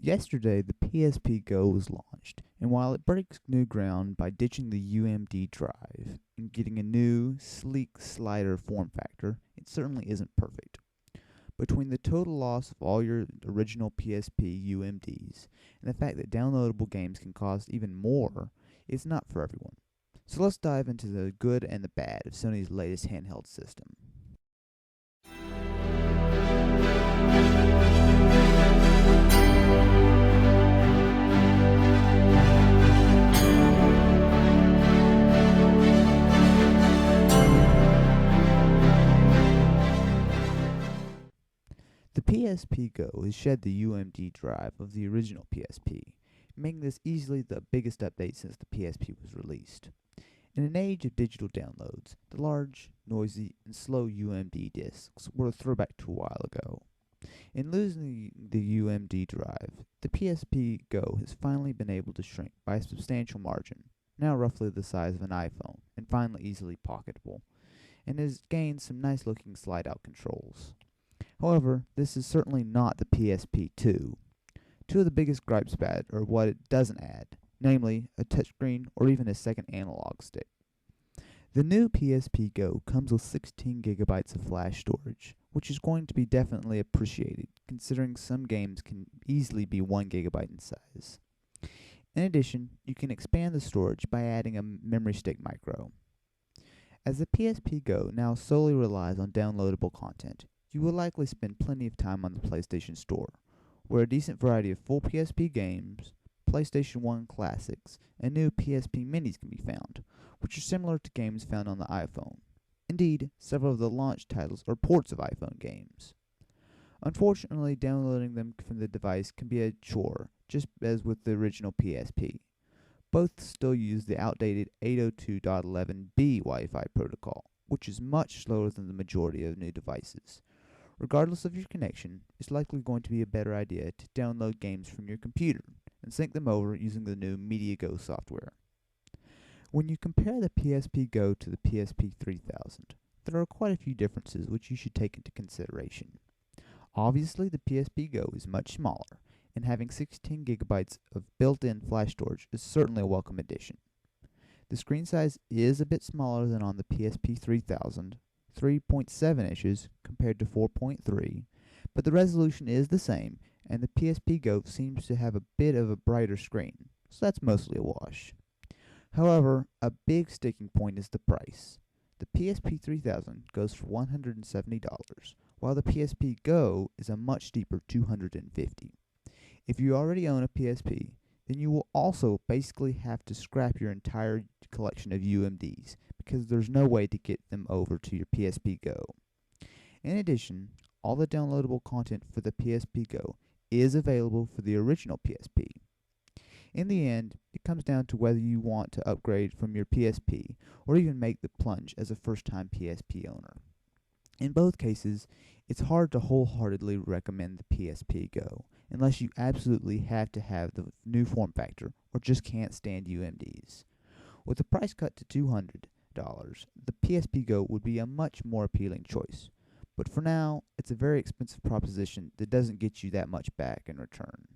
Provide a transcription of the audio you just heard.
Yesterday, the PSP Go was launched, and while it breaks new ground by ditching the UMD drive and getting a new, sleek slider form factor, it certainly isn't perfect. Between the total loss of all your original PSP UMDs and the fact that downloadable games can cost even more, it's not for everyone. So let's dive into the good and the bad of Sony's latest handheld system. The PSP Go has shed the UMD drive of the original PSP, making this easily the biggest update since the PSP was released. In an age of digital downloads, the large, noisy, and slow UMD discs were a throwback to a while ago. In losing the UMD drive, the PSP Go has finally been able to shrink by a substantial margin, now roughly the size of an iPhone, and finally easily pocketable, and has gained some nice looking slide out controls. However, this is certainly not the PSP2. Two of the biggest gripes about it are what it doesn't add, namely a touchscreen or even a second analog stick. The new PSP Go comes with 16 gigabytes of flash storage, which is going to be definitely appreciated considering some games can easily be 1 gigabyte in size. In addition, you can expand the storage by adding a memory stick micro. As the PSP Go now solely relies on downloadable content, you will likely spend plenty of time on the PlayStation Store, where a decent variety of full PSP games, PlayStation 1 classics, and new PSP minis can be found, which are similar to games found on the iPhone. Indeed, several of the launch titles are ports of iPhone games. Unfortunately, downloading them from the device can be a chore, just as with the original PSP. Both still use the outdated 802.11b Wi-Fi protocol, which is much slower than the majority of new devices. Regardless of your connection, it's likely going to be a better idea to download games from your computer and sync them over using the new MediaGo software. When you compare the PSP Go to the PSP 3000, there are quite a few differences which you should take into consideration. Obviously, the PSP Go is much smaller, and having 16 gigabytes of built-in flash storage is certainly a welcome addition. The screen size is a bit smaller than on the PSP 3000, 3.7 inches compared to 4.3, but the resolution is the same, and the PSP Go seems to have a bit of a brighter screen, so that's mostly a wash. However, a big sticking point is the price. The PSP 3000 goes for $170, while the PSP Go is a much steeper $250. If you already own a PSP, then you will also basically have to scrap your entire collection of UMDs, because there's no way to get them over to your PSP Go. In addition, all the downloadable content for the PSP Go is available for the original PSP. In the end, it comes down to whether you want to upgrade from your PSP or even make the plunge as a first-time PSP owner. In both cases, it's hard to wholeheartedly recommend the PSP Go unless you absolutely have to have the new form factor or just can't stand UMDs. With the price cut to $200, the PSP Go would be a much more appealing choice. But for now, it's a very expensive proposition that doesn't get you that much back in return.